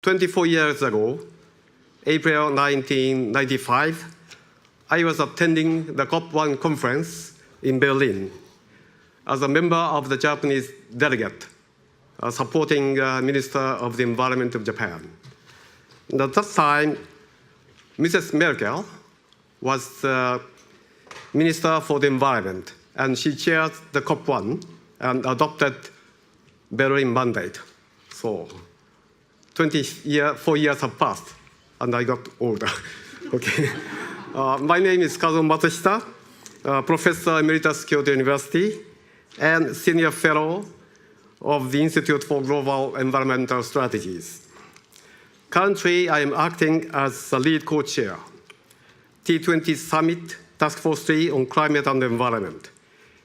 24 years ago, April 1995, I was attending the COP1 conference in Berlin as a member of the Japanese delegate supporting Minister of the Environment of Japan. And at that time, Mrs. Merkel was Minister for the Environment, and she chaired the COP1 and adopted Berlin mandate. So 4 years have passed, and I got older. Okay. My name is Kazuo Matsushita, Professor Emeritus Kyoto University, and Senior Fellow of the Institute for Global Environmental Strategies. Currently, I am acting as the lead co-chair, T20 Summit Task Force 3 on Climate and Environment.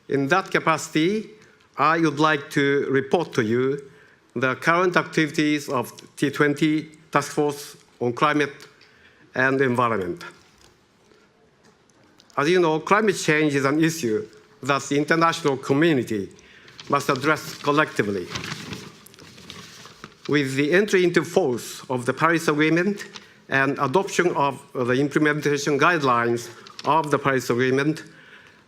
In that capacity, I would like to report to you the current activities of T20 Task Force on Climate and Environment. As you know, climate change is an issue that the international community must address collectively. With the entry into force of the Paris Agreement and adoption of the implementation guidelines of the Paris Agreement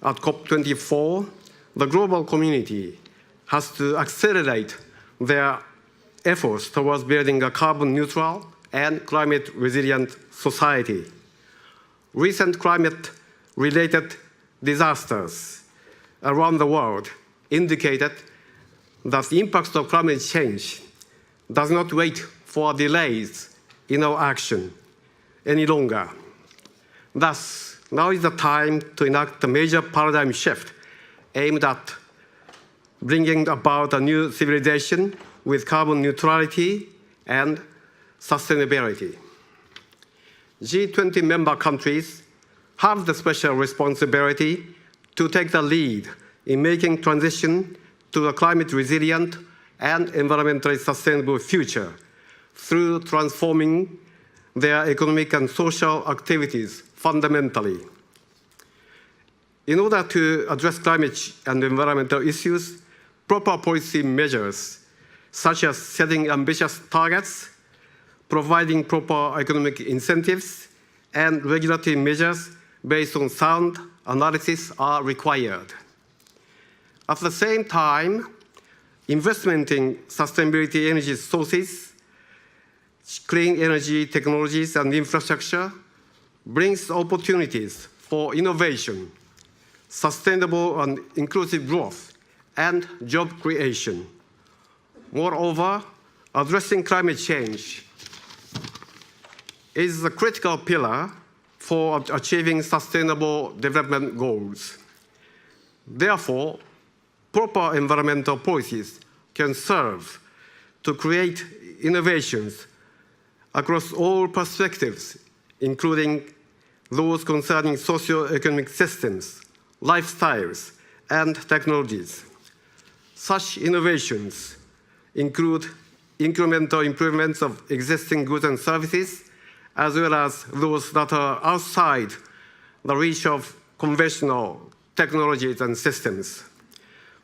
at COP24, the global community has to accelerate their efforts towards building a carbon neutral and climate resilient society. Recent climate-related disasters around the world indicated that the impact of climate change does not wait for delays in our action any longer. Thus, now is the time to enact a major paradigm shift aimed at bringing about a new civilization with carbon neutrality and sustainability. G20 member countries have the special responsibility to take the lead in making transition to a climate resilient and environmentally sustainable future through transforming their economic and social activities fundamentally. In order to address climate and environmental issues, proper policy measures, such as setting ambitious targets, providing proper economic incentives, and regulatory measures based on sound analysis are required. At the same time, investment in sustainability energy sources, clean energy technologies, and infrastructure brings opportunities for innovation, sustainable and inclusive growth, and job creation. Moreover, addressing climate change is a critical pillar for achieving sustainable development goals. Therefore, proper environmental policies can serve to create innovations across all perspectives, including those concerning socio-economic systems, lifestyles, and technologies. Such innovations include incremental improvements of existing goods and services, as well as those that are outside the reach of conventional technologies and systems.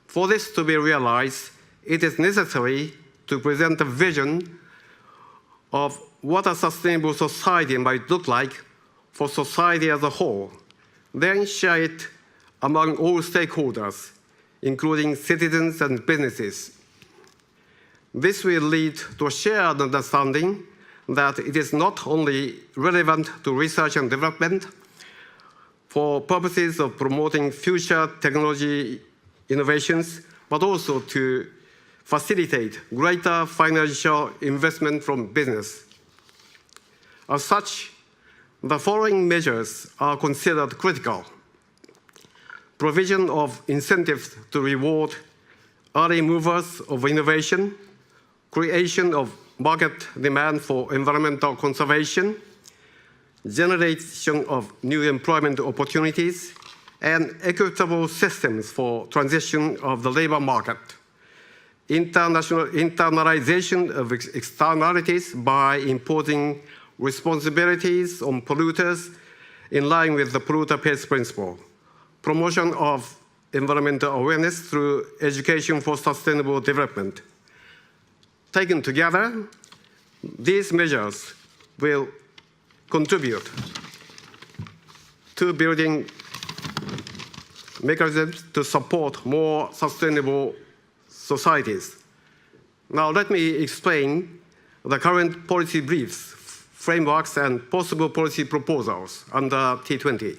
For this to be realized, it is necessary to present a vision of what a sustainable society might look like for society as a whole, then share it among all stakeholders, including citizens and businesses. This will lead to a shared understanding that it is not only relevant to research and development for purposes of promoting future technology innovations, but also to facilitate greater financial investment from business. As such, the following measures are considered critical: provision of incentives to reward early movers of innovation, creation of market demand for environmental conservation, generation of new employment opportunities, and equitable systems for transition of the labor market, internalization of externalities by imposing responsibilities on polluters in line with the polluter pays principle, promotion of environmental awareness through education for sustainable development. Taken together, These measures will contribute to building mechanisms to support more sustainable societies. Now let me explain the current policy briefs, frameworks, and possible policy proposals under T20.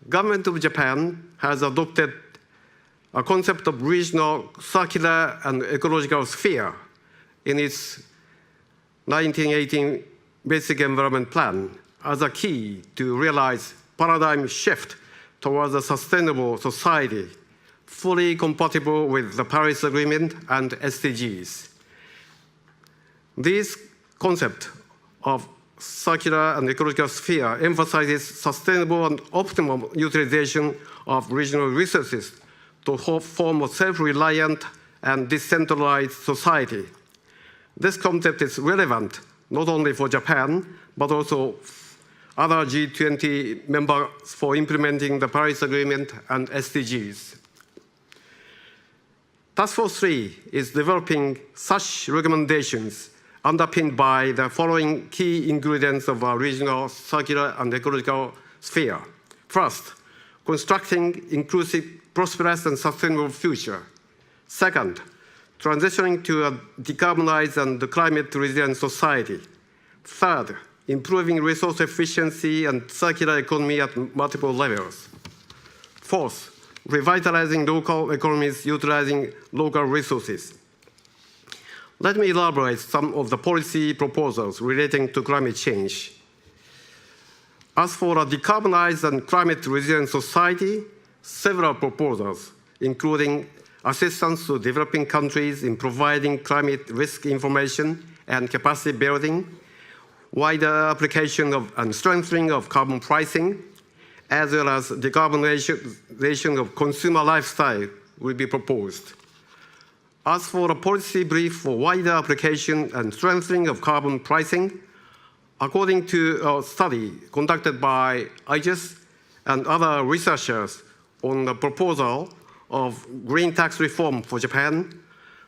Government of Japan has adopted a concept of regional circular and ecological sphere in its 1918 Basic Environment Plan as a key to realize paradigm shift towards a sustainable society fully compatible with the Paris Agreement and SDGs. This concept of circular and ecological sphere emphasizes sustainable and optimum utilization of regional resources to form a self-reliant and decentralized society. This concept is relevant not only for Japan, but also other G20 members for implementing the Paris Agreement and SDGs. Task Force 3 is developing such recommendations underpinned by the following key ingredients of our regional circular and ecological sphere. First, constructing inclusive, prosperous, and sustainable future. Second, transitioning to a decarbonized and climate-resilient society. Third, improving resource efficiency and circular economy at multiple levels. Fourth, revitalizing local economies utilizing local resources. Let me elaborate some of the policy proposals relating to climate change. As for a decarbonized and climate-resilient society, several proposals, including assistance to developing countries in providing climate risk information and capacity building, wider application of and strengthening of carbon pricing, as well as decarbonization of consumer lifestyle will be proposed. As for a policy brief for wider application and strengthening of carbon pricing, according to a study conducted by IGES and other researchers on the proposal of green tax reform for Japan,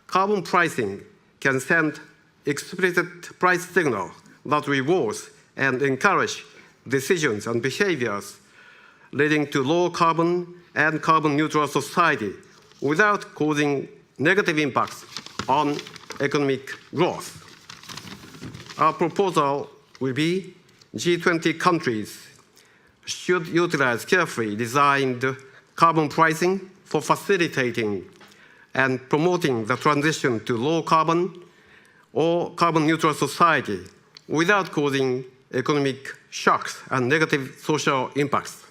carbon pricing can send explicit price signal that rewards and encourage decisions and behaviors leading to low carbon and carbon neutral society without causing negative impacts on economic growth. Our proposal will be G20 countries should utilize carefully designed carbon pricing for facilitating and promoting the transition to low carbon or carbon neutral society without causing economic shocks and negative social impacts.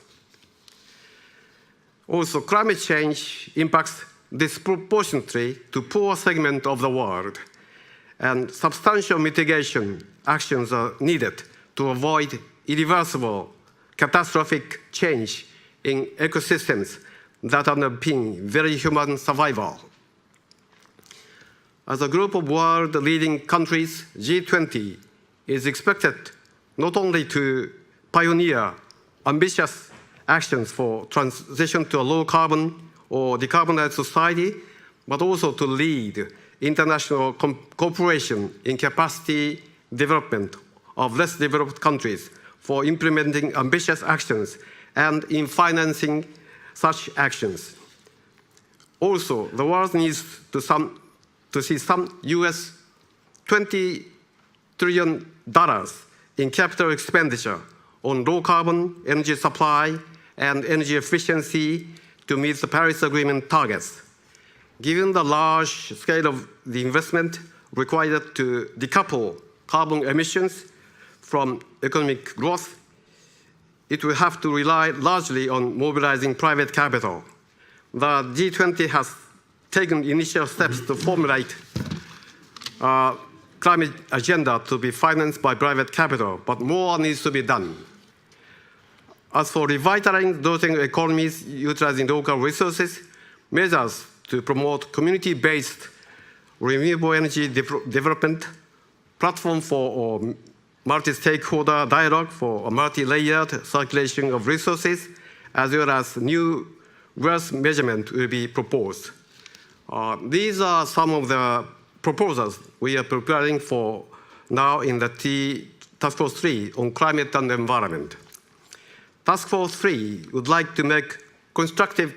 Also, climate change impacts disproportionately to poor segment of the world, and substantial mitigation actions are needed to avoid irreversible catastrophic change in ecosystems that underpin very human survival. As a group of world-leading countries, G20 is expected not only to pioneer ambitious actions for transition to a low-carbon or decarbonized society, but also to lead international cooperation in capacity development of less developed countries for implementing ambitious actions and in financing such actions. Also, the world needs to see some US $20 trillion in capital expenditure on low-carbon energy supply and energy efficiency to meet the Paris Agreement targets. Given the large scale of the investment required to decouple carbon emissions from economic growth, it will have to rely largely on mobilizing private capital. The G20 has taken initial steps to formulate a climate agenda to be financed by private capital, but more needs to be done. As for revitalizing those economies utilizing local resources, measures to promote community-based renewable energy development, platform for multi-stakeholder dialogue for a multi-layered circulation of resources, as well as new wealth measurement will be proposed. These are some of the proposals we are preparing for now in the Task Force 3 on climate and environment. Task Force 3 would like to make constructive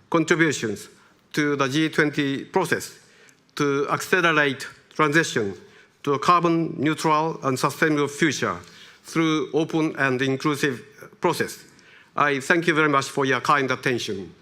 contributions to the G20 process to accelerate transition to a carbon neutral and sustainable future through open and inclusive process. I thank you very much for your kind attention.